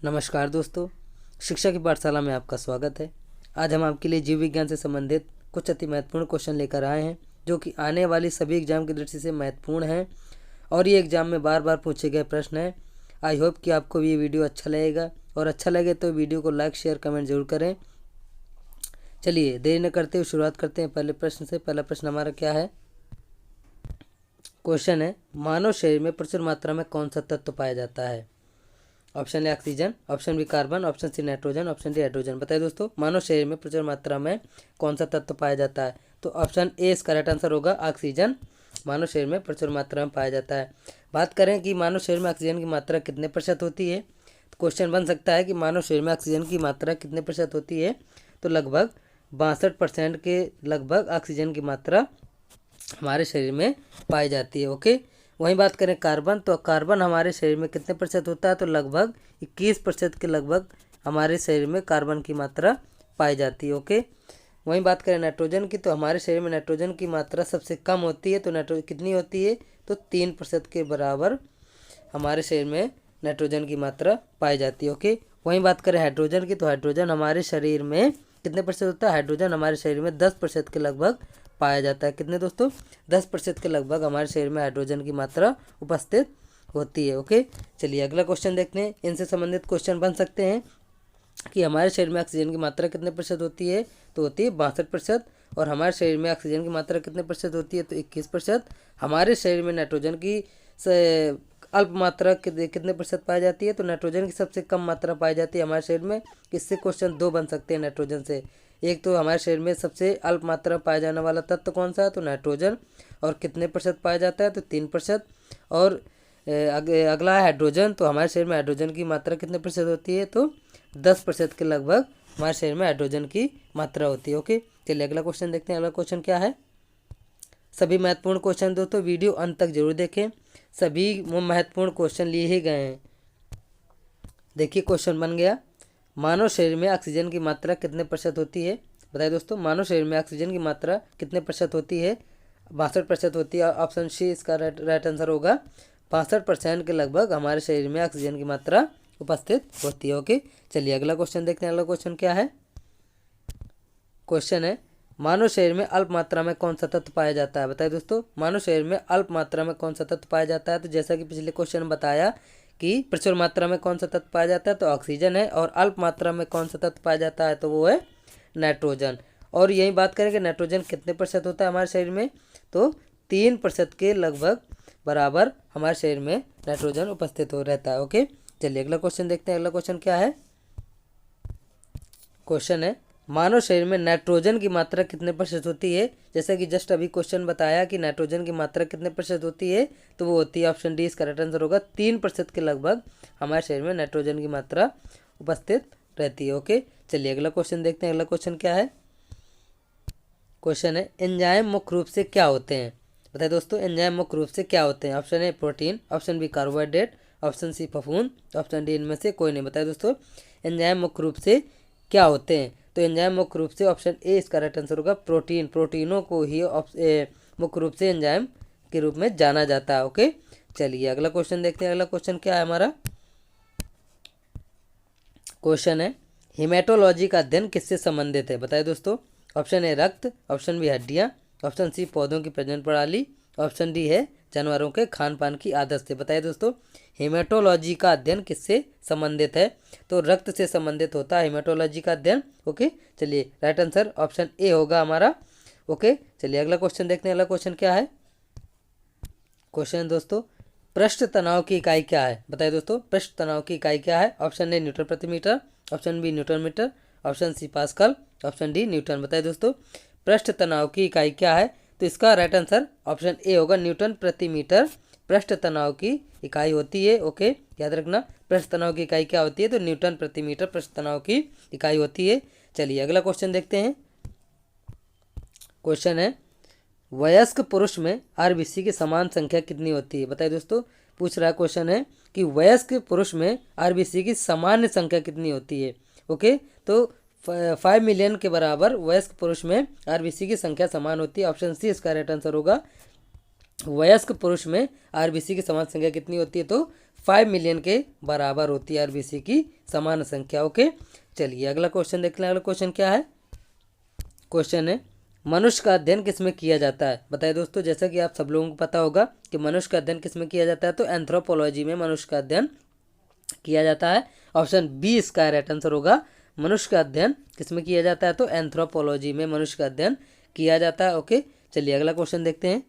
नमस्कार दोस्तों, शिक्षा की पाठशाला में आपका स्वागत है। आज हम आपके लिए जीव विज्ञान से संबंधित कुछ अति महत्वपूर्ण क्वेश्चन लेकर आए हैं जो कि आने वाली सभी एग्जाम की दृष्टि से महत्वपूर्ण हैं और ये एग्जाम में बार बार पूछे गए प्रश्न हैं। आई होप कि आपको ये वीडियो अच्छा लगेगा और अच्छा लगे तो वीडियो को लाइक शेयर कमेंट जरूर करें। चलिए देरी न करते हुए शुरुआत करते हैं पहले प्रश्न से। पहला प्रश्न हमारा क्या है? क्वेश्चन है, मानव शरीर में प्रचुर मात्रा में कौन सा तत्व पाया जाता है? Option A oxygen, option B carbon, option C nitrogen, option D hydrogen. बताइए दोस्तों, मानव शरीर में प्रचुर मात्रा में कौन सा तत्व पाया जाता है? तो ऑप्शन ए इसका राइट आंसर होगा ऑक्सीजन। मानव शरीर में प्रचुर मात्रा में पाया जाता है। बात करें कि मानव शरीर में ऑक्सीजन की मात्रा कितने प्रतिशत होती है, तो क्वेश्चन बन सकता है कि मानव शरीर में ऑक्सीजन की मात्रा कितने प्रतिशत होती है? तो लगभग 62% के लगभग ऑक्सीजन की मात्रा हमारे शरीर में पाई जाती है। ओके, वहीं बात करें कार्बन, तो कार्बन हमारे शरीर में कितने प्रतिशत होता है? तो लगभग 21% के लगभग हमारे शरीर में कार्बन की मात्रा पाई जाती है। ओके, वहीं बात करें नाइट्रोजन की, तो हमारे शरीर में नाइट्रोजन की मात्रा सबसे कम होती है। तो नाइट्रोजन कितनी होती है? तो 3% के बराबर हमारे शरीर में नाइट्रोजन की मात्रा पाई जाती है। ओके, वहीं बात करें हाइड्रोजन की, तो हाइड्रोजन हमारे शरीर में कितने प्रतिशत होता है? हाइड्रोजन हमारे शरीर में 10% के लगभग पाया जाता है। कितने दोस्तों? 10% के लगभग हमारे शरीर में हाइड्रोजन की मात्रा उपस्थित होती है। ओके, चलिए अगला क्वेश्चन देखते हैं। इनसे संबंधित क्वेश्चन बन सकते हैं कि हमारे शरीर में ऑक्सीजन की मात्रा कितने प्रतिशत होती है? तो होती है 62%। और हमारे शरीर में ऑक्सीजन की मात्रा कितने प्रतिशत होती है? तो 21%। हमारे शरीर में नाइट्रोजन की अल्प मात्रा कितने प्रतिशत पाई जाती है? तो नाइट्रोजन की सबसे कम मात्रा पाई जाती है हमारे शरीर में। इससे क्वेश्चन दो बन सकते हैं नाइट्रोजन से। एक तो हमारे शरीर में सबसे अल्प मात्रा पाया जाने वाला तत्व कौन सा है? तो नाइट्रोजन। और कितने प्रतिशत पाया जाता है? तो 3%। और अगला है हाइड्रोजन, तो हमारे शरीर में हाइड्रोजन की मात्रा कितने प्रतिशत होती है? तो 10% के लगभग हमारे शरीर में हाइड्रोजन की मात्रा होती है। ओके, चलिए अगला क्वेश्चन देखते हैं। अगला क्वेश्चन क्या है? सभी महत्वपूर्ण क्वेश्चन दोस्तों वीडियो अंत तक जरूर देखें, सभी महत्वपूर्ण क्वेश्चन लिए ही गए हैं। देखिए क्वेश्चन बन गया, मानव शरीर में ऑक्सीजन की मात्रा कितने प्रतिशत होती है? बताइए दोस्तों, मानव शरीर में ऑक्सीजन की मात्रा कितने प्रतिशत होती है? 62% होती है। ऑप्शन सी इसका राइट आंसर होगा। 65% के लगभग हमारे शरीर में ऑक्सीजन की मात्रा उपस्थित होती है। ओके, चलिए अगला क्वेश्चन देखते हैं। अगला क्वेश्चन क्या है? क्वेश्चन है, मानव शरीर में अल्प मात्रा में कौन सा तत्व पाया जाता है? बताइए दोस्तों, मानव शरीर में अल्प मात्रा में कौन सा तत्व पाया जाता है? तो जैसा कि पिछले क्वेश्चन में बताया कि प्रचुर मात्रा में कौन सा तत्व पाया जाता है? तो ऑक्सीजन है। और अल्प मात्रा में कौन सा तत्व पाया जाता है? तो वो है नाइट्रोजन। और यही बात करें कि नाइट्रोजन कितने प्रतिशत होता है हमारे शरीर में? तो 3% के लगभग बराबर हमारे शरीर में नाइट्रोजन उपस्थित हो रहता है। ओके, चलिए अगला क्वेश्चन देखते हैं। अगला क्वेश्चन क्या है? क्वेश्चन है, मानव शरीर में नाइट्रोजन की मात्रा कितने प्रतिशत होती है? जैसा कि जस्ट अभी क्वेश्चन बताया कि नाइट्रोजन की मात्रा कितने प्रतिशत होती है, तो वो होती है ऑप्शन डी इसका राइट आंसर होगा 3% के लगभग हमारे शरीर में नाइट्रोजन की मात्रा उपस्थित रहती है। ओके, चलिए अगला क्वेश्चन देखते हैं। अगला क्वेश्चन क्या है? क्वेश्चन है, एंजाइम मुख्य रूप से क्या होते हैं? बताइए दोस्तों, एंजाइम मुख्य रूप से क्या होते हैं? Option A protein, option B carbohydrate, option C फफूंद, ऑप्शन डी इनमें से कोई नहीं। बताइए दोस्तों, एंजाइम मुख्य रूप से क्या होते हैं? तो एंजाइम मुख्य रूप से ऑप्शन ए इसका राइट आंसर होगा प्रोटीन। प्रोटीनों को ही मुख्य रूप से एंजाइम के रूप में जाना जाता है। ओके, चलिए अगला क्वेश्चन देखते हैं। अगला क्वेश्चन क्या है हमारा? क्वेश्चन है, हिमेटोलॉजी का अध्ययन किससे संबंधित है? बताइए दोस्तों, ऑप्शन ए रक्त, ऑप्शन बी हड्डियाँ, ऑप्शन सी पौधों की प्रजनन प्रणाली, ऑप्शन डी है जानवरों के खान पान की आदत से। बताइए दोस्तों, हेमेटोलॉजी का अध्ययन किससे संबंधित है? तो रक्त से संबंधित होता है हेमेटोलॉजी का अध्ययन। ओके, चलिए राइट आंसर ऑप्शन ए होगा हमारा। ओके, चलिए अगला क्वेश्चन देखते हैं। अगला क्वेश्चन क्या है? क्वेश्चन दोस्तों, पृष्ठ तनाव की इकाई क्या है? बताइए दोस्तों, पृष्ठ तनाव की इकाई क्या है? ऑप्शन ए न्यूटन प्रति metre, option B newton metre, option C pascal, option D newton. बताइए दोस्तों, पृष्ठ तनाव की इकाई क्या है? तो इसका राइट आंसर ऑप्शन ए होगा न्यूटन प्रति मीटर पृष्ठ तनाव की इकाई होती है। ओके, याद रखना, पृष्ठ तनाव की इकाई क्या होती है? तो न्यूटन प्रति मीटर पृष्ठ तनाव की इकाई होती है। चलिए अगला क्वेश्चन देखते हैं। क्वेश्चन है, वयस्क पुरुष में आरबीसी की समान संख्या कितनी होती है? बताइए दोस्तों, पूछ रहा क्वेश्चन है कि वयस्क पुरुष में आरबीसी की सामान्य संख्या कितनी होती है? ओके, तो 5 मिलियन के बराबर वयस्क पुरुष में आरबीसी की संख्या समान होती है। ऑप्शन सी इसका राइट आंसर होगा। वयस्क पुरुष में आरबीसी की समान संख्या कितनी होती है? तो 5 मिलियन के बराबर होती है आरबीसी की समान संख्या। ओके, चलिए अगला क्वेश्चन देख लें। अगला क्वेश्चन क्या है? क्वेश्चन है मनुष्य का अध्ययन किसमें किया जाता है? बताइए दोस्तों, जैसा कि आप सब लोगों को पता होगा कि मनुष्य का अध्ययन किसमें किया जाता है, तो एंथ्रोपोलॉजी में मनुष्य का अध्ययन किया जाता है। ऑप्शन बी इसका राइट आंसर होगा। मनुष्य का अध्ययन किसमें किया जाता है, तो एंथ्रोपोलॉजी में मनुष्य का अध्ययन किया जाता है। ओके, चलिए अगला क्वेश्चन देखते हैं।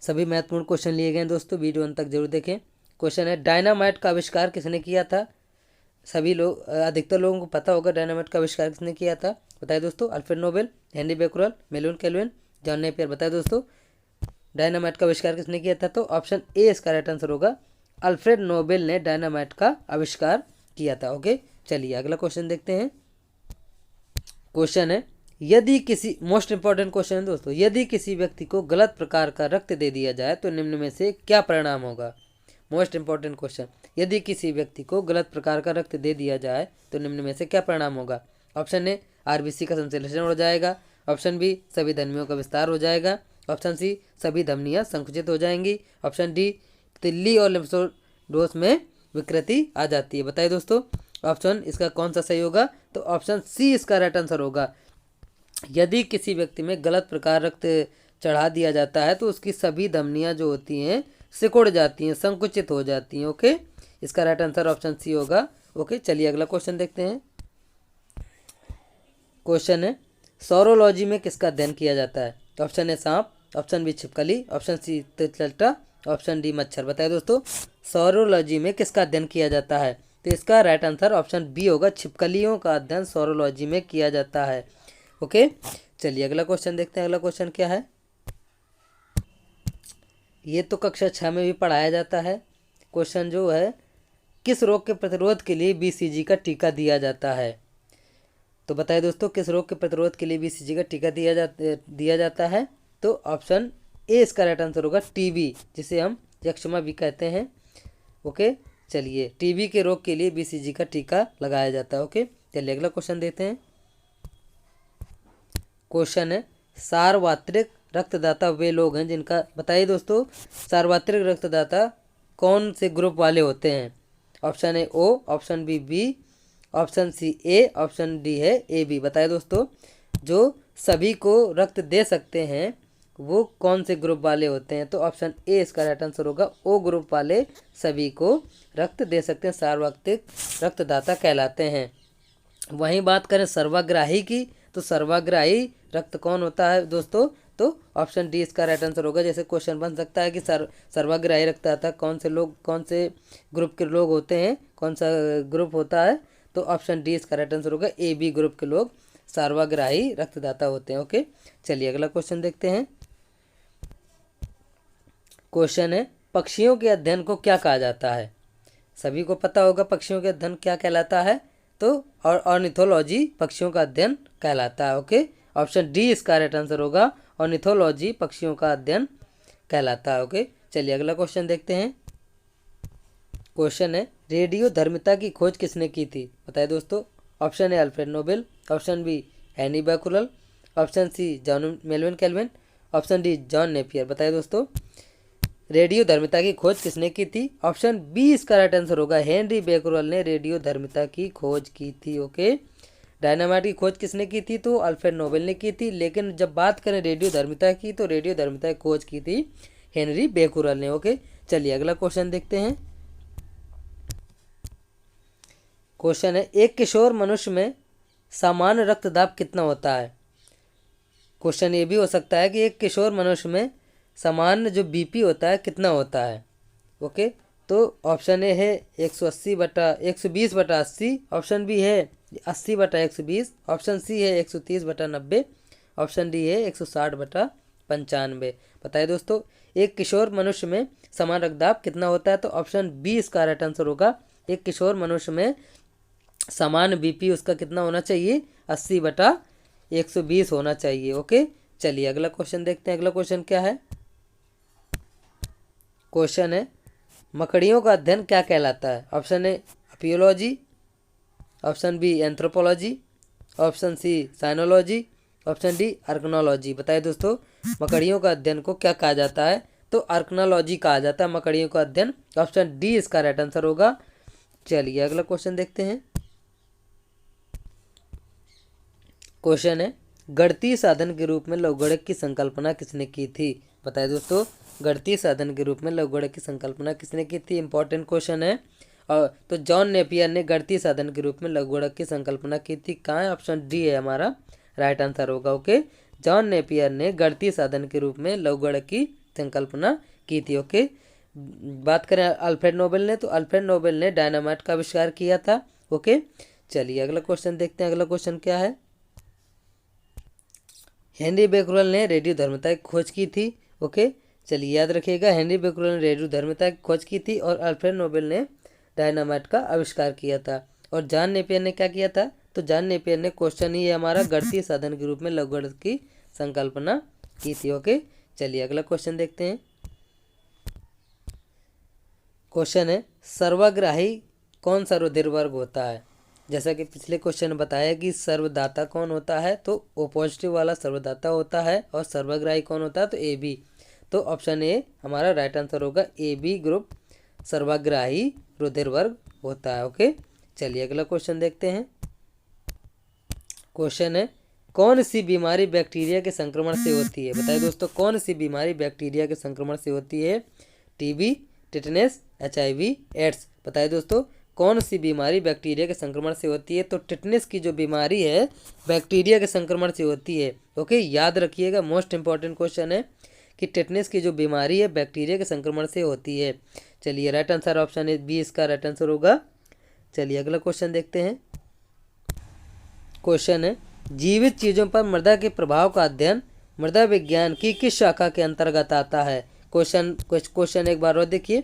सभी महत्वपूर्ण क्वेश्चन लिए गए हैं दोस्तों, वीडियो अंत तक जरूर देखें। क्वेश्चन है डायनामाइट का आविष्कार किसने किया था? सभी लोग, अधिकतर लोगों को पता होगा डायनामाइट का आविष्कार किसने किया था। बताइए दोस्तों, Alfred Nobel, Henry Becquerel, Melvin kelvin, John Napier. बताइए दोस्तों, डायनामाइट का आविष्कार किसने किया था, तो ऑप्शन ए इसका राइट आंसर होगा। अल्फ्रेड नोबेल ने डायनामाइट का आविष्कार किया था। ओके, चलिए अगला क्वेश्चन देखते हैं। क्वेश्चन है यदि किसी, मोस्ट इंपॉर्टेंट क्वेश्चन है दोस्तों, यदि किसी व्यक्ति को गलत प्रकार का रक्त दे दिया जाए तो निम्न में से क्या परिणाम होगा? मोस्ट इंपॉर्टेंट क्वेश्चन, यदि किसी व्यक्ति को गलत प्रकार का रक्त दे दिया जाए तो निम्न में से क्या परिणाम होगा? ऑप्शन ए आरबीसी का संश्लेषण हो जाएगा, ऑप्शन बी सभी धमनियों का विस्तार हो जाएगा, ऑप्शन सी सभी धमनियां संकुचित हो जाएंगी, ऑप्शन डी तिल्ली और लिम्फोनोड्स में विकृति आ जाती है। बताइए दोस्तों, ऑप्शन इसका कौन सा सही होगा, तो ऑप्शन सी इसका राइट आंसर होगा। यदि किसी व्यक्ति में गलत प्रकार रक्त चढ़ा दिया जाता है तो उसकी सभी धमनियां जो होती हैं सिकुड़ जाती हैं, संकुचित हो जाती हैं। ओके, इसका राइट आंसर ऑप्शन सी होगा। ओके, चलिए अगला क्वेश्चन देखते हैं। क्वेश्चन है सौरोलॉजी में किसका अध्ययन किया जाता है? ऑप्शन ए सांप, ऑप्शन बी छिपकली, ऑप्शन सी तितलियां, ऑप्शन डी मच्छर। बताइए दोस्तों, सौरोलॉजी में किसका अध्ययन किया जाता है, तो इसका राइट आंसर ऑप्शन बी होगा। छिपकलियों का अध्ययन सौरोलॉजी में किया जाता है। ओके, चलिए अगला क्वेश्चन देखते हैं। अगला क्वेश्चन क्या है? ये तो कक्षा 6 में भी पढ़ाया जाता है। क्वेश्चन जो है किस रोग के प्रतिरोध के लिए बीसीजी का टीका दिया जाता है? तो बताइए दोस्तों, किस रोग के प्रतिरोध के लिए बीसीजी का टीका दिया जाता है, तो ऑप्शन ए इसका राइट आंसर होगा। टीबी, जिसे हम यक्ष्मा भी कहते हैं। ओके, चलिए टीबी के रोग के लिए बीसीजी का टीका लगाया जाता है। ओके, चलिए अगला क्वेश्चन देते हैं। क्वेश्चन है सार्वत्रिक रक्तदाता वे लोग हैं जिनका, बताइए दोस्तों, सार्वत्रिक रक्तदाता कौन से ग्रुप वाले होते हैं? Option A O, option B, option C A, option D है ए बी। बताइए दोस्तों, जो सभी को रक्त दे सकते हैं वो कौन से ग्रुप वाले होते हैं, तो ऑप्शन ए इसका राइट आंसर होगा। ओ ग्रुप वाले सभी को रक्त दे सकते हैं, सार्वत्रिक रक्तदाता कहलाते हैं। वहीं बात करें सर्वग्राही की, तो सर्वग्राही रक्त कौन होता है दोस्तों, तो ऑप्शन डी इसका राइट आंसर होगा। जैसे क्वेश्चन बन सकता है कि सर्वग्राही रक्तदाता कौन से लोग, कौन से ग्रुप के लोग होते हैं, कौन सा ग्रुप होता है, तो ऑप्शन डी इसका राइट आंसर होगा। ए बी ग्रुप के लोग सर्वग्राही रक्तदाता होते हैं। ओके, चलिए अगला क्वेश्चन देखते हैं। क्वेश्चन है पक्षियों के अध्ययन को क्या कहा जाता है? सभी को पता होगा पक्षियों के अध्ययन क्या कहलाता है, तो ऑर्निथोलॉजी पक्षियों का अध्ययन कहलाता है। ओके, ऑप्शन डी इसका राइट आंसर होगा। ऑर्निथोलॉजी पक्षियों का अध्ययन कहलाता है। ओके, चलिए अगला क्वेश्चन देखते हैं। क्वेश्चन है रेडियो धर्मिता की खोज किसने की थी? बताइए दोस्तों, option A Alfred Nobel, option B Henry Becquerel, option C John Melvin Kelvin, option D John Napier. बताइए दोस्तों, रेडियो धर्मिता की खोज किसने की थी? ऑप्शन बी इसका राइट आंसर होगा। हेनरी बेक्यूरेल ने रेडियो धर्मिता की खोज की थी। ओके, डायनामाइट की खोज किसने की थी? तो अल्फ्रेड नोबेल ने की थी, लेकिन जब बात करें रेडियो धर्मिता की तो रेडियो धर्मिता की खोज की थी हेनरी बेक्यूरेल ने। ओके, चलिए अगला क्वेश्चन देखते हैं। क्वेश्चन है एक किशोर मनुष्य में सामान्य रक्तदाब कितना होता है? क्वेश्चन ये भी हो सकता है कि एक किशोर मनुष्य में सामान्य जो बीपी होता है कितना होता है। ओके, तो ऑप्शन ए है 120/80, ऑप्शन बी है 80/120, ऑप्शन सी है 130/90, ऑप्शन डी है 160/95। बताइए दोस्तों, एक किशोर मनुष्य में समान रक्तदाब कितना होता है, तो ऑप्शन बी इसका राइट आंसर होगा। एक किशोर मनुष्य में समान बीपी उसका कितना होना चाहिए? 80/120 होना चाहिए। ओके, चलिए अगला क्वेश्चन देखते हैं। अगला क्वेश्चन क्या है? क्वेश्चन है मकड़ियों का अध्ययन क्या कहलाता है? Option A apiology, option B anthropology, option C cynology, option D arachnology. बताइए दोस्तों, मकड़ियों का अध्ययन को क्या कहा जाता है? तो आर्कनोलॉजी कहा जाता है मकड़ियों का अध्ययन। ऑप्शन डी इसका राइट आंसर होगा। चलिए अगला क्वेश्चन देखते हैं। क्वेश्चन है, गणितीय साधन के रूप में लघुगणक की संकल्पना किसने की थी? बताइए दोस्तों, गणितीय साधन के रूप में लघुगणक की संकल्पना किसने की थी? इंपॉर्टेंट क्वेश्चन है। और तो जॉन नेपियर ने गणितीय साधन के रूप में लघुगणक की संकल्पना की थी। कहाँ है? ऑप्शन डी है हमारा राइट आंसर होगा। ओके, जॉन नेपियर ने गणितीय साधन के रूप में लघुगणक की संकल्पना की थी। ओके, बात करें अल्फ्रेड नोबेल ने, तो अल्फ्रेड नोबेल ने डायनामाइट का आविष्कार किया था। ओके, चलिए अगला क्वेश्चन देखते हैं। अगला क्वेश्चन क्या है? हेनरी बेकरल ने रेडियोधर्मिता की खोज की थी। ओके, चलिए याद रखिएगा, हेनरी बेकरल ने रेडियोधर्मिता की खोज की थी और अल्फ्रेड नोबेल ने डायनामाइट का आविष्कार किया था। और जॉन नेपियर ने क्या किया था? तो जॉन नेपियर ने, क्वेश्चन ही है हमारा, गणितीय साधन के रूप में लघुगणक की संकल्पना की थी। ओके, चलिए अगला क्वेश्चन देखते हैं। क्वेश्चन है, सर्वग्राही कौन सा रुधिर वर्ग होता है? जैसा कि पिछले क्वेश्चन में बताया कि सर्वदाता कौन होता है, तो ओ पॉजिटिव वाला सर्वदाता होता है। और सर्वग्राही कौन होता है? तो ए बी। तो ऑप्शन ए हमारा राइट आंसर होगा। ए बी ग्रुप सर्वग्राही रुधिर वर्ग होता है। ओके, चलिए अगला क्वेश्चन देखते हैं। क्वेश्चन है, कौन सी बीमारी बैक्टीरिया के संक्रमण से होती है? बताइए दोस्तों, कौन सी बीमारी बैक्टीरिया के संक्रमण से होती है? TB, tetanus, HIV, AIDS. बताइए दोस्तों, कौन सी बीमारी बैक्टीरिया के संक्रमण से होती है? तो टिटनेस की जो बीमारी है बैक्टीरिया के संक्रमण से होती है। ओके, याद रखिएगा, मोस्ट इंपॉर्टेंट क्वेश्चन है कि टिटनेस की जो बीमारी है बैक्टीरिया के संक्रमण से होती है। चलिए right answer option A B इसका राइट आंसर होगा। चलिए अगला क्वेश्चन देखते हैं। क्वेश्चन है, जीवित चीज़ों पर मृदा के प्रभाव का अध्ययन मृदा विज्ञान की किस शाखा के अंतर्गत आता है? क्वेश्चन एक बार और देखिए,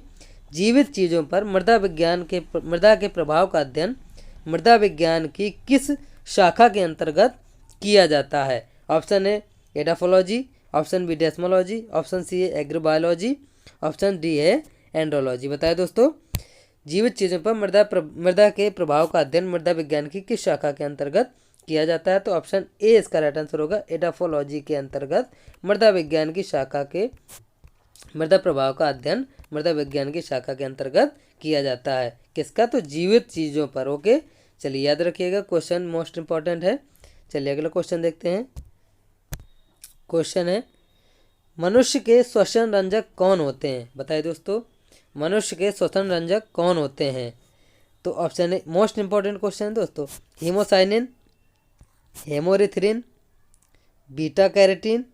जीवित चीज़ों पर मृदा के प्रभाव का अध्ययन मृदा विज्ञान की किस शाखा के अंतर्गत किया जाता है? Option A edaphology, option B desmology, option C है एग्रोबायोलॉजी, ऑप्शन डी है एंड्रोलॉजी। बताए दोस्तों, जीवित चीज़ों पर मृदा के प्रभाव का अध्ययन मृदा विज्ञान की किस शाखा के अंतर्गत किया जाता है? तो ऑप्शन ए इसका राइट आंसर होगा। एडाफोलॉजी के अंतर्गत मृदा विज्ञान की शाखा के मृदा प्रभाव का अध्ययन मृदा विज्ञान की शाखा के अंतर्गत किया जाता है। किसका? तो जीवित चीज़ों पर। ओके, चलिए याद रखिएगा, क्वेश्चन मोस्ट इंपॉर्टेंट है। चलिए अगला क्वेश्चन देखते हैं। क्वेश्चन है, मनुष्य के श्वसन रंजक कौन होते हैं? बताइए दोस्तों, मनुष्य के श्वसन रंजक कौन होते हैं? तो option a most important question है दोस्तों, हीमोसाइनिन, हेमोरिथ्रिन, बीटा कैरोटीन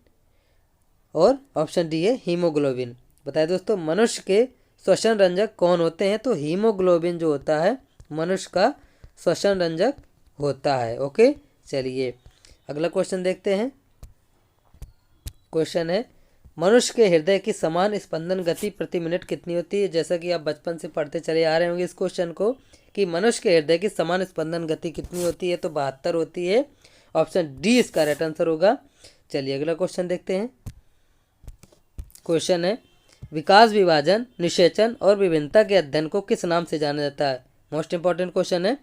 और ऑप्शन डी है हीमोग्लोबिन। बताइए दोस्तों, मनुष्य के श्वसन रंजक कौन होते हैं? तो हीमोग्लोबिन जो होता है मनुष्य का श्वसन रंजक होता है। ओके, चलिए अगला क्वेश्चन देखते हैं। क्वेश्चन है, मनुष्य के हृदय की समान स्पंदन गति प्रति मिनट कितनी होती है? जैसा कि आप बचपन से पढ़ते चले आ रहे होंगे इस क्वेश्चन को कि मनुष्य के हृदय की समान स्पंदन गति कितनी होती है? तो 72 होती है। ऑप्शन डी इसका राइट आंसर होगा। चलिए अगला क्वेश्चन देखते हैं। क्वेश्चन है, विकास, विभाजन, निषेचन और विभिन्नता के अध्ययन को किस नाम से जाना जाता है? मोस्ट इंपॉर्टेंट क्वेश्चन है,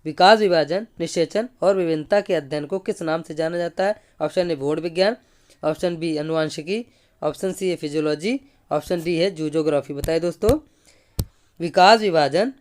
विकास, विभाजन, निषेचन और विभिन्नता के अध्ययन को किस नाम से जाना जाता है? ऑप्शन ए भूण विज्ञान, ऑप्शन बी अनुवांशिकी, ऑप्शन सी है फिजियोलॉजी, ऑप्शन डी है जूजोग्राफी। बताइए दोस्तों, विकास, विभाजन,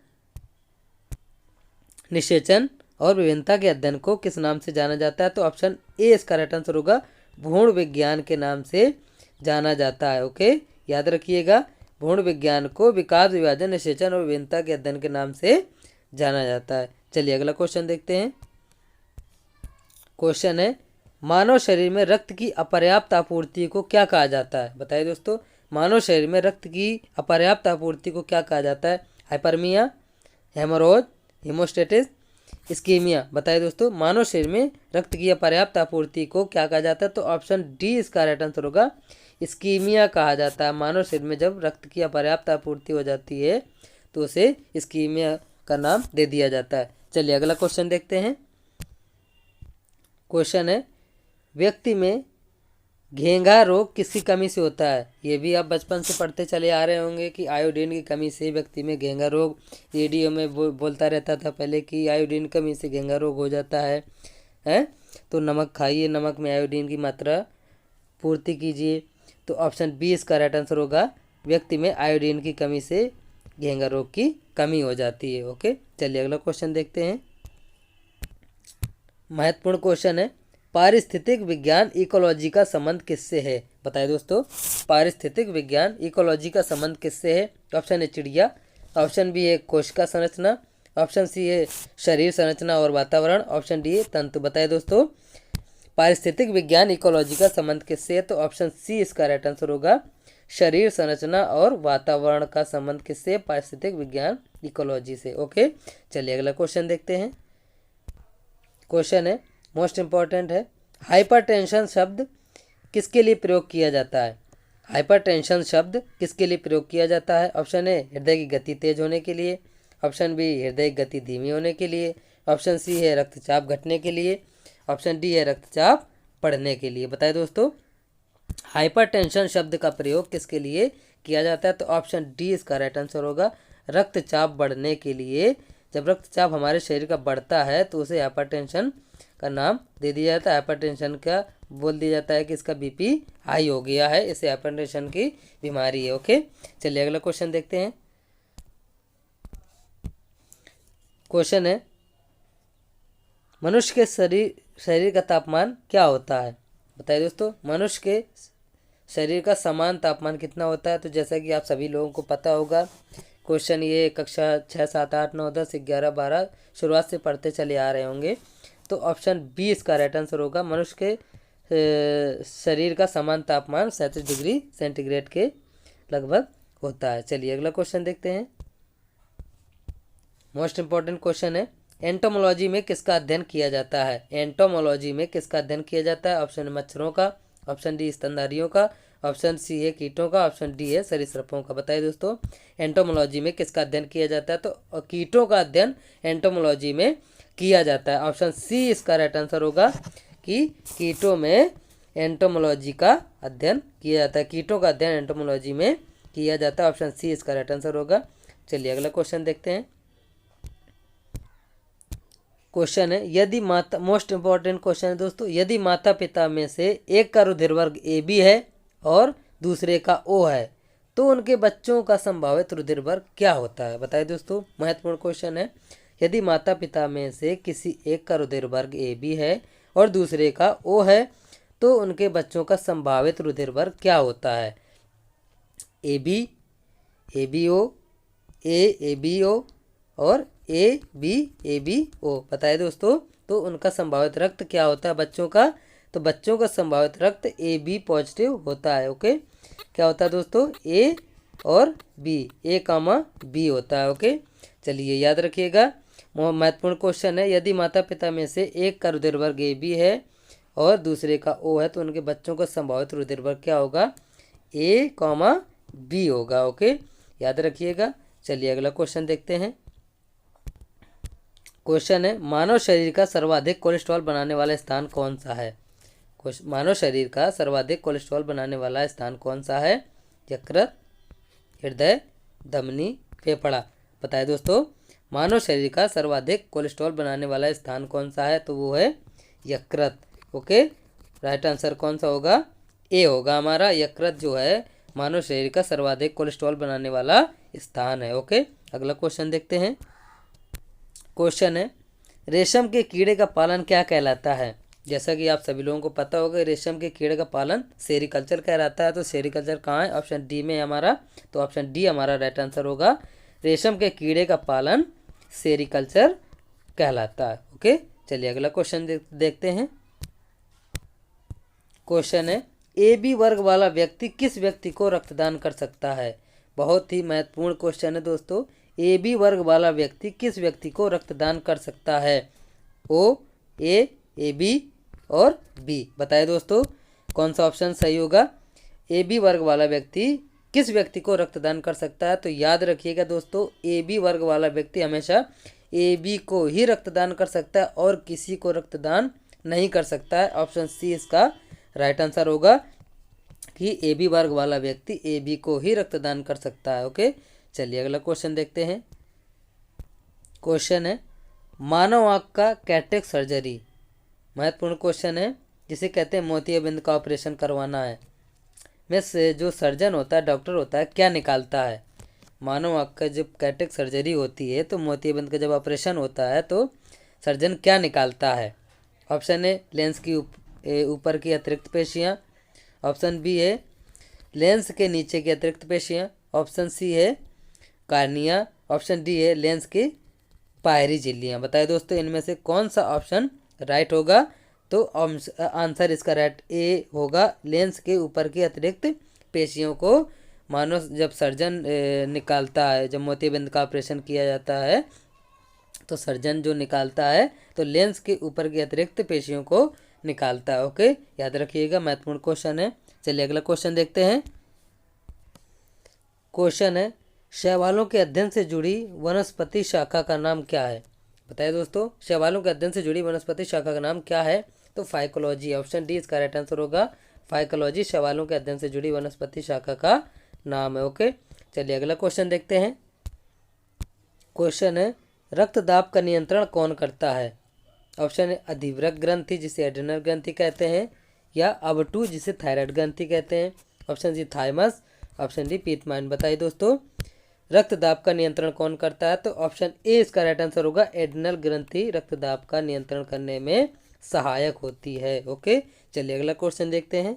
निषेचन और विभिन्नता के अध्ययन को किस नाम से जाना जाता है? तो ऑप्शन ए इसका राइट आंसर होगा। भूण विज्ञान के नाम से जाना जाता है। ओके, याद रखिएगा, भूण विज्ञान को विकास, विभाजन, निषेचन और विभिन्नता के अध्ययन के नाम से जाना जाता है। चलिए अगला क्वेश्चन देखते हैं। क्वेश्चन है, मानव शरीर में रक्त की अपर्याप्त आपूर्ति को क्या कहा जाता है? बताइए दोस्तों, मानव शरीर में रक्त की अपर्याप्त आपूर्ति को क्या कहा जाता है? Hyperaemia, haemorrhage, haemostasis, ischaemia. बताइए दोस्तों, मानव शरीर में रक्त की अपर्याप्त आपूर्ति को क्या कहा जाता है? तो ऑप्शन डी इसका राइट आंसर होगा। इस्कीमिया कहा जाता है। मानव शरीर में जब रक्त की अपर्याप्त आपूर्ति हो जाती है तो उसे इस्कीमिया का नाम दे दिया जाता है। चलिए अगला क्वेश्चन देखते हैं। क्वेश्चन है, व्यक्ति में घेंघा रोग किसकी कमी से होता है? ये भी आप बचपन से पढ़ते चले आ रहे होंगे कि आयोडीन की कमी से व्यक्ति में घेंघा रोग, रेडियो में बोलता रहता था पहले कि आयोडीन की कमी से घेंघा रोग हो जाता है। तो नमक खाइए, नमक में आयोडीन की मात्रा पूर्ति कीजिए। तो ऑप्शन बी इसका राइट आंसर होगा। व्यक्ति में आयोडीन की कमी से घेंघा रोग की कमी हो जाती है। ओके, चलिए अगला क्वेश्चन देखते हैं। महत्वपूर्ण क्वेश्चन है, पारिस्थितिक विज्ञान इकोलॉजी का संबंध किससे है? बताइए दोस्तों, पारिस्थितिक विज्ञान इकोलॉजी का संबंध किससे है? ऑप्शन ए चिड़िया, ऑप्शन बी है कोशिका संरचना, ऑप्शन सी है शरीर संरचना और वातावरण, ऑप्शन डी है तंतु। बताइए दोस्तों, पारिस्थितिक विज्ञान इकोलॉजी का संबंध किससे है? तो ऑप्शन सी इसका राइट आंसर होगा, शरीर संरचना और वातावरण का संबंध किससे है? पारिस्थितिक विज्ञान इकोलॉजी से। ओके, चलिए अगला क्वेश्चन देखते हैं। क्वेश्चन है, मोस्ट इंपॉर्टेंट है, हाइपरटेंशन शब्द किसके लिए प्रयोग किया जाता है? हाइपरटेंशन शब्द किसके लिए प्रयोग किया जाता है? ऑप्शन ए हृदय की गति तेज होने के लिए, ऑप्शन बी हृदय की गति धीमी होने के लिए, ऑप्शन सी है रक्तचाप घटने के लिए, ऑप्शन डी है रक्तचाप बढ़ने के लिए। बताइए दोस्तों, हाइपरटेंशन शब्द का प्रयोग किसके लिए किया जाता है? तो ऑप्शन डी इसका राइट आंसर होगा, रक्तचाप बढ़ने के लिए। जब रक्तचाप हमारे शरीर का बढ़ता है तो उसे हाइपरटेंशन का नाम दे दिया जाता है। हाइपरटेंशन का बोल दिया जाता है कि इसका बीपी हाई हो गया है, इसे हाइपरटेंशन की बीमारी है। ओके, चलिए अगला क्वेश्चन देखते हैं। क्वेश्चन है, मनुष्य के शरीर का तापमान क्या होता है? बताइए दोस्तों, मनुष्य के शरीर का समान तापमान कितना होता है? तो जैसा कि आप सभी लोगों को पता होगा, क्वेश्चन ये कक्षा 6, 7, 8, 9, 10, 11, 12 शुरुआत से पढ़ते चले आ रहे होंगे। तो ऑप्शन बी इसका राइट आंसर होगा, मनुष्य के शरीर का समान तापमान 37 डिग्री सेंटीग्रेड के लगभग होता है। चलिए अगला क्वेश्चन देखते हैं। मोस्ट इंपॉर्टेंट क्वेश्चन है, एंटोमोलॉजी में किसका अध्ययन किया जाता है? एंटोमोलॉजी में किसका अध्ययन किया जाता है? ऑप्शन मच्छरों का, ऑप्शन डी स्तनधारियों का, ऑप्शन सी है कीटों का, ऑप्शन डी है सरीसृपों का। बताइए दोस्तों, एंटोमोलॉजी में किसका अध्ययन किया जाता है? तो कीटों का अध्ययन एंटोमोलॉजी में किया जाता है। ऑप्शन सी इसका राइट आंसर होगा कि कीटों में एंटोमोलॉजी का अध्ययन किया जाता है। कीटों का अध्ययन एंटोमोलॉजी में किया जाता है। ऑप्शन सी इसका राइट आंसर होगा। चलिए अगला क्वेश्चन देखते हैं। क्वेश्चन है, यदि माता, मोस्ट इंपॉर्टेंट क्वेश्चन है दोस्तों, यदि माता पिता में से एक का रुधिर वर्ग ए बी है और दूसरे का ओ है तो उनके बच्चों का संभावित रुधिर वर्ग क्या होता है? बताइए दोस्तों, महत्वपूर्ण क्वेश्चन है, यदि माता पिता में से किसी एक का रुधिर वर्ग ए बी है और दूसरे का ओ है तो उनके बच्चों का संभावित रुधिर वर्ग क्या होता है? A B O, A B O और ए बी ओ। बताइए दोस्तों, तो उनका संभावित रक्त क्या होता है बच्चों का? तो बच्चों का संभावित रक्त ए बी पॉजिटिव होता है। ओके, क्या होता है दोस्तों? ए और बी, ए कामा बी होता है। ओके, चलिए याद रखिएगा। महत्वपूर्ण क्वेश्चन है, यदि माता पिता में से एक का रुधिर वर्ग ए बी है और दूसरे का ओ है तो उनके बच्चों का संभावित रुधिर वर्ग क्या होगा? ए कामा बी होगा। ओके, याद रखिएगा। चलिए अगला क्वेश्चन देखते हैं। क्वेश्चन है, मानव शरीर का सर्वाधिक कोलेस्ट्रॉल बनाने वाला स्थान कौन सा है? मानव शरीर का सर्वाधिक कोलेस्ट्रॉल बनाने वाला स्थान कौन सा है? यकृत, हृदय, धमनी, फेफड़ा। बताइए दोस्तों, मानव शरीर का सर्वाधिक कोलेस्ट्रॉल बनाने वाला स्थान कौन सा है? तो वो है यकृत। ओके, राइट आंसर कौन सा होगा? ए होगा हमारा। यकृत जो है मानव शरीर का सर्वाधिक कोलेस्ट्रॉल बनाने वाला स्थान है। ओके, अगला क्वेश्चन देखते हैं। क्वेश्चन है, रेशम के कीड़े का पालन क्या कहलाता है? जैसा कि आप सभी लोगों को पता होगा, रेशम के कीड़े का पालन सेरीकल्चर कहलाता है। तो सेरीकल्चर कहाँ है? ऑप्शन डी में हमारा, तो ऑप्शन डी हमारा राइट आंसर होगा। रेशम के कीड़े का पालन सेरीकल्चर कहलाता है। ओके, चलिए अगला क्वेश्चन देखते हैं। क्वेश्चन है, ए बी वर्ग वाला व्यक्ति किस व्यक्ति को रक्तदान कर सकता है? बहुत ही महत्वपूर्ण क्वेश्चन है दोस्तों। ए बी वर्ग वाला व्यक्ति किस व्यक्ति को रक्तदान कर सकता है? ओ, ए बी और बी। बताइए दोस्तों, कौन सा ऑप्शन सही होगा? ए बी वर्ग वाला व्यक्ति किस व्यक्ति को रक्तदान कर सकता है? तो याद रखिएगा दोस्तों, ए बी वर्ग वाला व्यक्ति हमेशा ए बी को ही रक्तदान कर सकता है और किसी को रक्तदान नहीं कर सकता है। ऑप्शन सी इसका राइट आंसर होगा कि ए बी वर्ग वाला व्यक्ति ए बी को ही रक्तदान कर सकता है। ओके, चलिए अगला क्वेश्चन देखते हैं। क्वेश्चन है, मानव आँख का कैटरेक्ट सर्जरी, महत्वपूर्ण क्वेश्चन है, जिसे कहते हैं मोतियाबिंद का ऑपरेशन करवाना है, में से जो सर्जन होता है, डॉक्टर होता है, क्या निकालता है? मानव आँख का जब कैटरेक्ट सर्जरी होती है तो मोतियाबिंद का जब ऑपरेशन होता है तो सर्जन क्या निकालता है? ऑप्शन ए लेंस की ऊपर की अतिरिक्त पेशियाँ, ऑप्शन बी है लेंस के नीचे की अतिरिक्त पेशियाँ, ऑप्शन सी है कार्निया, ऑप्शन डी है लेंस की बाहरी झिल्लियाँ। बताइए दोस्तों इनमें से कौन सा ऑप्शन राइट होगा? तो आंसर इसका राइट ए होगा, लेंस के ऊपर की अतिरिक्त पेशियों को मानो जब सर्जन निकालता है, जब मोतियाबिंद का ऑपरेशन किया जाता है तो सर्जन जो निकालता है तो लेंस के ऊपर की अतिरिक्त पेशियों को निकालता है। ओके, याद रखिएगा, महत्वपूर्ण क्वेश्चन है। चलिए अगला क्वेश्चन देखते हैं। क्वेश्चन है शैवालों के अध्ययन से जुड़ी वनस्पति शाखा का नाम क्या है? बताइए दोस्तों शैवालों के अध्ययन से जुड़ी वनस्पति शाखा का नाम क्या है? तो फाइकोलॉजी, ऑप्शन डी इसका राइट आंसर होगा। फाइकोलॉजी शैवालों के अध्ययन से जुड़ी वनस्पति शाखा का नाम है। ओके, चलिए अगला क्वेश्चन देखते हैं। क्वेश्चन है रक्तदाब का नियंत्रण कौन करता है? ऑप्शन है अधिवृक्क ग्रंथि जिसे एड्रिनल ग्रंथि कहते हैं, या अवटू जिसे थायराइड ग्रंथि कहते हैं, option C thymus, option D पीतमाइन। बताइए दोस्तों रक्तदाब का नियंत्रण कौन करता है? तो ऑप्शन ए इसका राइट आंसर होगा, एड्रिनल ग्रंथि रक्तदाब का नियंत्रण करने में सहायक होती है। ओके, चलिए अगला क्वेश्चन देखते हैं।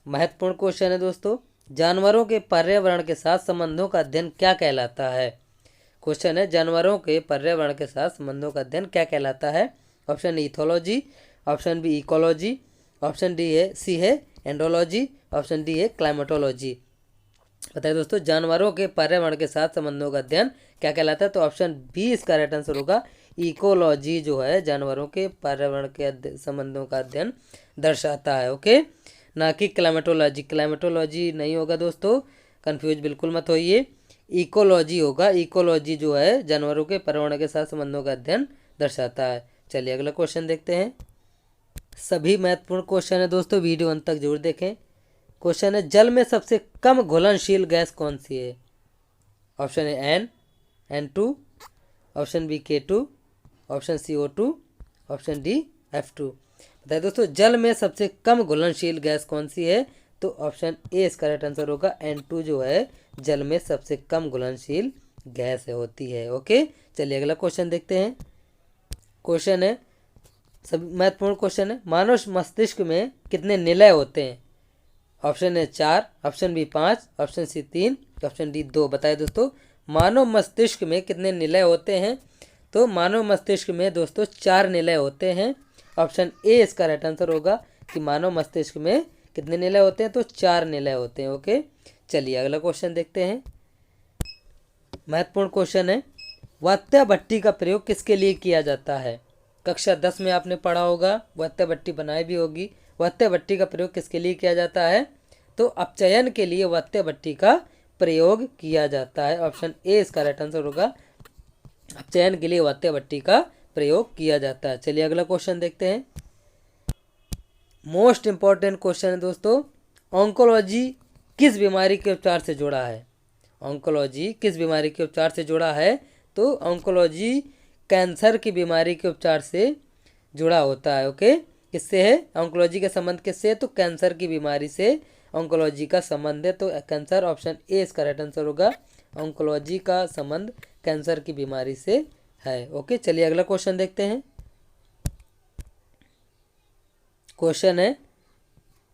महत्वपूर्ण क्वेश्चन है दोस्तों, जानवरों के पर्यावरण के साथ संबंधों का अध्ययन क्या कहलाता है? क्वेश्चन है जानवरों के पर्यावरण के साथ संबंधों का अध्ययन क्या कहलाता है? Option ethology, option B ecology, option D है सी है एंड्रोलॉजी, ऑप्शन डी है क्लाइमेटोलॉजी। बताइए दोस्तों जानवरों के पर्यावरण के साथ संबंधों का अध्ययन क्या कहलाता है? तो ऑप्शन बी इसका राइट आंसर होगा, इकोलॉजी जो है जानवरों के पर्यावरण के संबंधों का अध्ययन दर्शाता है। ओके, ना कि क्लाइमेटोलॉजी। क्लाइमेटोलॉजी नहीं होगा दोस्तों, कंफ्यूज बिल्कुल मत होइए, इकोलॉजी होगा। इकोलॉजी जो है जानवरों के पर्यावरण के साथ संबंधों का अध्ययन दर्शाता है। चलिए अगला क्वेश्चन देखते हैं। सभी महत्वपूर्ण क्वेश्चन है दोस्तों, वीडियो अंत तक जरूर देखें। क्वेश्चन है जल में सबसे कम घुलनशील गैस कौन सी है? ऑप्शन है N2, option B K2, option C O2, option D F2। बताइए दोस्तों जल में सबसे कम घुलनशील गैस कौन सी है? तो ऑप्शन ए इसका राइट आंसर होगा, N2 जो है जल में सबसे कम घुलनशील गैस होती है। ओके, चलिए अगला क्वेश्चन देखते हैं। क्वेश्चन है सब महत्वपूर्ण क्वेश्चन है, मानव मस्तिष्क में कितने निलय होते हैं? ऑप्शन है 4, option B 5, option C 3, option D 2। बताइए दोस्तों मानव मस्तिष्क में कितने निलय होते हैं? तो मानव मस्तिष्क में दोस्तों 4 निलय होते हैं। ऑप्शन ए इसका राइट आंसर होगा कि मानव मस्तिष्क में कितने निलय होते हैं? तो 4 निलय होते हैं। ओके, चलिए अगला क्वेश्चन देखते हैं। महत्वपूर्ण क्वेश्चन है वात्या भट्टी का प्रयोग किसके लिए किया जाता है? कक्षा 10 में आपने पढ़ा होगा, वात्या भट्टी बनाई भी होगी। वात्या भट्टी का प्रयोग किसके लिए किया जाता है? तो अपचयन के लिए वात्या भट्टी का प्रयोग किया जाता है। ऑप्शन ए इसका राइट आंसर होगा, अपचयन के लिए वात्या भट्टी का प्रयोग किया जाता है। चलिए अगला क्वेश्चन देखते हैं। मोस्ट इंपॉर्टेंट क्वेश्चन है दोस्तों, ऑन्कोलॉजी किस बीमारी के उपचार से जुड़ा है? ऑन्कोलॉजी किस बीमारी के उपचार से जुड़ा है? तो ऑन्कोलॉजी कैंसर की बीमारी के उपचार से जुड़ा होता है। ओके, किससे है ऑन्कोलॉजी का संबंध? किससे? तो कैंसर की बीमारी से ऑन्कोलॉजी का संबंध है। तो कैंसर, ऑप्शन ए इसका राइट आंसर होगा, ऑन्कोलॉजी का संबंध कैंसर की बीमारी से है। ओके, चलिए अगला क्वेश्चन देखते हैं। क्वेश्चन है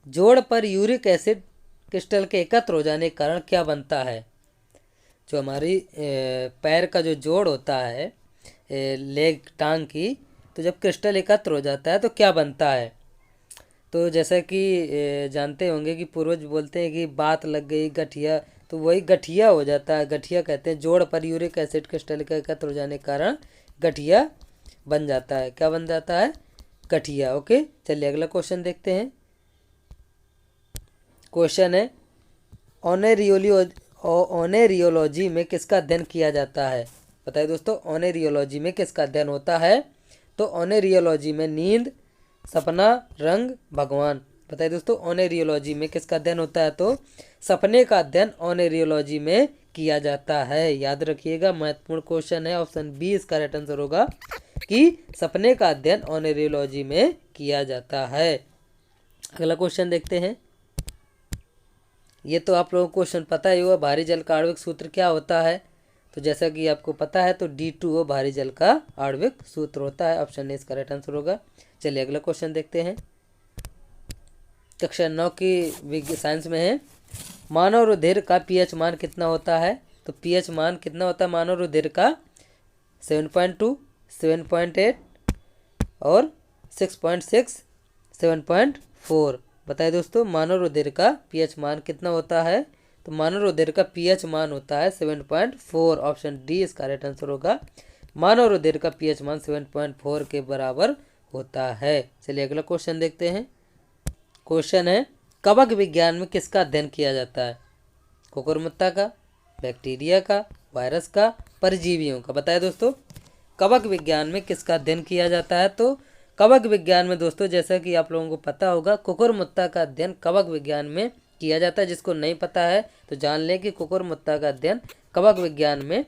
जोड़ पर यूरिक एसिड क्रिस्टल के एकत्र हो जाने के कारण क्या बनता है? जो हमारी पैर का जो जोड़ होता है लेग टांग की, तो जब क्रिस्टल एकत्र हो जाता है तो क्या बनता है? तो जैसा कि जानते होंगे कि पूर्वज बोलते हैं कि बात लग गई गठिया, तो वही गठिया हो जाता है। गठिया कहते हैं, जोड़ पर यूरिक एसिड क्रिस्टल का एकत्र हो जाने के कारण गठिया बन जाता है। क्या बन जाता है? गठिया। ओके, चलिए अगला क्वेश्चन देखते हैं। क्वेश्चन है ओनेरियोलॉजी में किसका अध्ययन किया जाता है? बताइए दोस्तों ओनेरियोलॉजी में किसका अध्ययन होता है? तो ओनेरियोलॉजी में नींद, सपना, रंग, भगवान। बताइए दोस्तों ओनेरियोलॉजी में किसका अध्ययन होता है? तो सपने का अध्ययन ओनेरियोलॉजी में किया जाता है। याद रखिएगा, महत्वपूर्ण क्वेश्चन है। ऑप्शन बी इसका राइट आंसर होगा कि सपने का अध्ययन ओनेरियोलॉजी में किया जाता है। अगला क्वेश्चन देखते हैं। ये तो आप लोगों को क्वेश्चन पता ही होगा, भारी जल का आणविक सूत्र क्या होता है। तो जैसा कि आपको पता है तो D2O भारी जल का आणविक सूत्र होता है। ऑप्शन ए इसका राइट आंसर होगा। चलिए अगला क्वेश्चन देखते हैं। कक्षा 9 की साइंस में है, मानव रुधिर का पीएच मान कितना होता है। तो पीएच मान कितना होता है मानव रुधिर का, 7.2, 7.8 और 6.6, 7.4। बताइए दोस्तों मानव रुधिर का पीएच मान कितना होता है। तो मानव रुधिर का पीएच मान होता है 7.4। ऑप्शन डी इसका राइट आंसर होगा। मानव रुधिर का पीएच मान 7.4 के बराबर होता है। चलिए अगला क्वेश्चन देखते हैं। क्वेश्चन है, कवक विज्ञान में किसका अध्ययन किया जाता है। कुकुरमुत्ता का, बैक्टीरिया का, वायरस का, परजीवियों का। बताए दोस्तों कवक विज्ञान में किसका अध्ययन किया जाता है। तो कवक विज्ञान में दोस्तों जैसा कि आप लोगों को पता होगा, कुकुरमुत्ता का अध्ययन कवक विज्ञान में किया जाता है। जिसको नहीं पता है तो जान लें कि कुकुरमुत्ता का अध्ययन कवक विज्ञान में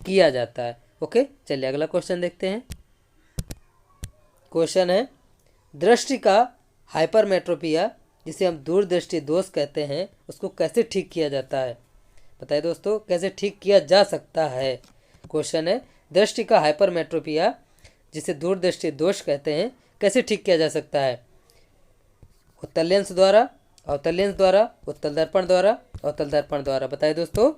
किया जाता है। ओके, चलिए अगला क्वेश्चन देखते हैं। क्वेश्चन है, दृष्टि का हाइपरमेट्रोपिया, जिसे हम दूरदृष्टि दोष कहते हैं, उसको कैसे ठीक किया जाता है। बताइए दोस्तों कैसे ठीक किया जा सकता है। क्वेश्चन है, दृष्टि का हाइपरमेट्रोपिया, जिसे दूरदृष्टि दोष कहते हैं, कैसे ठीक किया जा सकता है। उत्तल लेंस द्वारा, अवतल लेंस द्वारा, उत्तल दर्पण द्वारा, अवतल दर्पण द्वारा। बताइए दोस्तों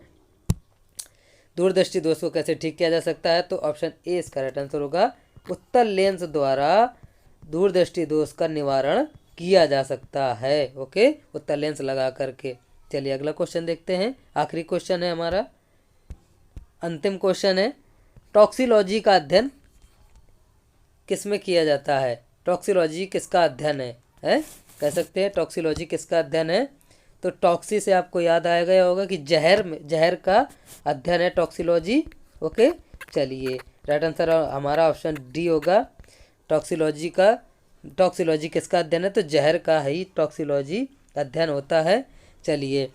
दूरदृष्टि दोष को कैसे ठीक किया जा सकता है। तो ऑप्शन ए इसका राइट आंसर होगा। उत्तल लेंस द्वारा दूरदृष्टि दोष का निवारण किया जा सकता है। ओके, उत्तल लेंस लगा करके। चलिए अगला क्वेश्चन देखते हैं। आखिरी क्वेश्चन है हमारा, अंतिम क्वेश्चन है, टॉक्सिलॉजी का अध्ययन किस में किया जाता है। टॉक्सिलॉजी किसका अध्ययन है कह सकते हैं टॉक्सिलॉजी किसका अध्ययन है। तो टॉक्सी से आपको याद आया गया होगा कि जहर का अध्ययन है टॉक्सिलॉजी। ओके, चलिए राइट आंसर हमारा ऑप्शन डी होगा। टॉक्सिलॉजी किसका अध्ययन है। तो जहर का ही टॉक्सिलॉजी अध्ययन होता है। चलिए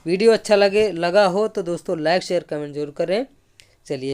वीडियो अच्छा लगा हो तो दोस्तों लाइक शेयर कमेंट जरूर करें। चलिए।